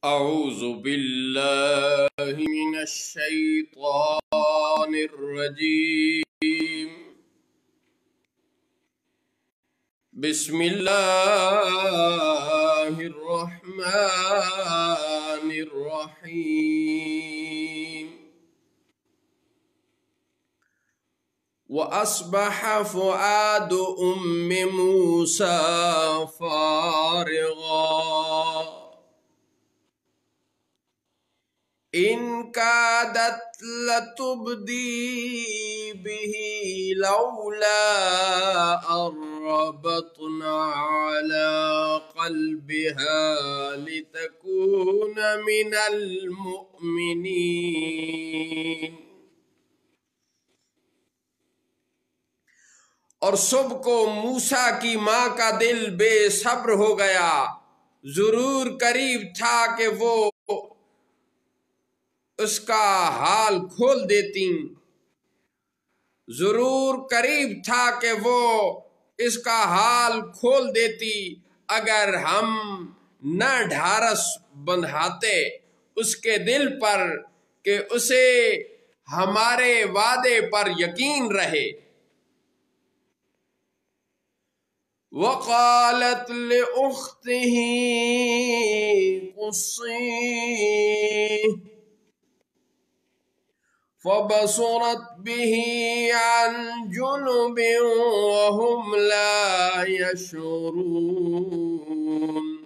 أعوذ بالله من الشيطان الرجيم. بسم الله الرحمن الرحيم. وأصبح فؤاد أم موسى فارغا إن كادت لتبدي به لولا أن ربطنا على قلبها لتكون من المؤمنين. اور صبح کو موسیٰ کی ماں کا دل بے صبر ہو گیا، ضرور قریب تھا کہ وہ اس کا حال کھول دیتی، ضرور قریب تھا کہ وہ اس کا حال کھول دیتی اگر ہم نہ ڈھارس بندھاتے اس کے دل پر کہ اسے ہمارے وعدے پر یقین رہے۔ وقالت لأخته قصيه فبصرت به عن جنب وهم لا يشعرون۔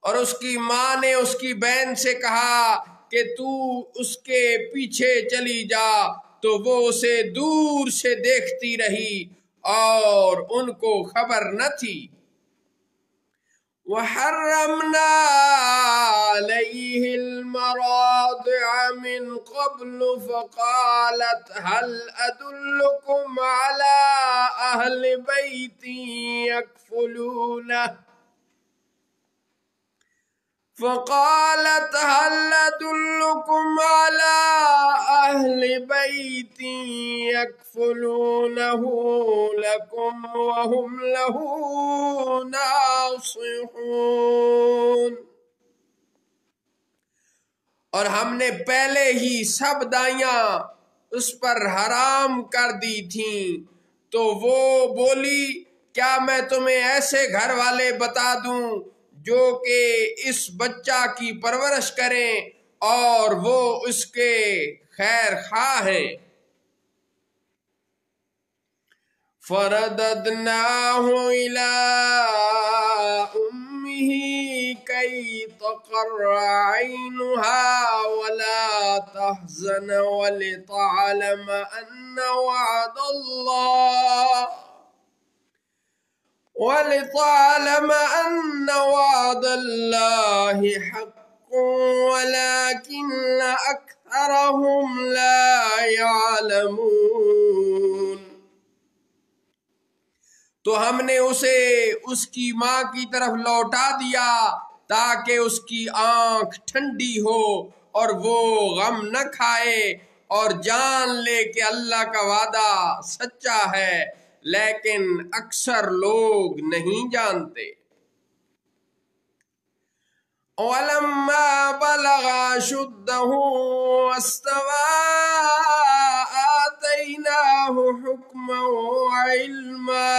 اور اس کی ماں نے اس کی بہن سے کہا کہ تو اس کے پیچھے چلی جا، تو وہ اسے دور سے دیکھتی رہی اور ان کو خبر نہ تھی۔ وحرمنا عليه المراضع من قبل فقالت هل أدلكم على أهل بيت يكفلونه فقالت هل أدلكم على أهل بيت يكفلونه لكم وهم له ناصحون۔ اور ہم نے پہلے ہی سب دائیاں اس پر حرام کر دی تھیں، تو وہ بولی کیا میں تمہیں ایسے گھر والے بتا دوں جو کہ اس بچہ کی پرورش کریں اور وہ اس کے خیر خواہ ہیں۔ فرددناه إلى أمه كي تقر عينها ولا تحزن ولتعلم أن وعد الله حق ولكن أكثرهم لا يعلمون۔ تو ہم نے اسے اس کی ماں کی طرف لوٹا دیا تاکہ اس کی آنکھ ٹھنڈی ہو اور وہ غم نہ کھائے اور جان لے کہ اللہ کا وعدہ سچا ہے، لیکن اکثر لوگ نہیں جانتے۔ وَلَمَّا بَلَغَ أَشُدَّهُ وَاسْتَوَى آتَيْنَاهُ حُكْمًا وَعِلْمًا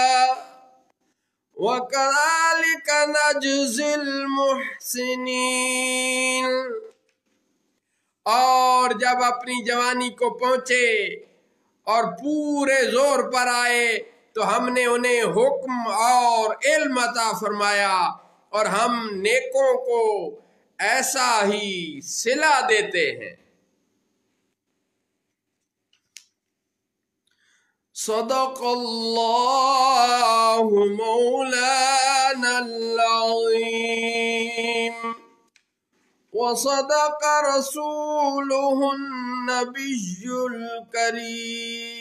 وَكَذَلِكَ نَجْزِي الْمُحْسِنِينَ۔ اور جب اپنی جوانی کو پہنچے اور پورے زور پر آئے تو ہم نے انہیں حکم اور علم عطا فرمایا، اور ہم نیکوں کو ایسا ہی صلہ دیتے ہیں۔ صدق اللہ مولانا العظیم وصدق رسوله النبی الکریم۔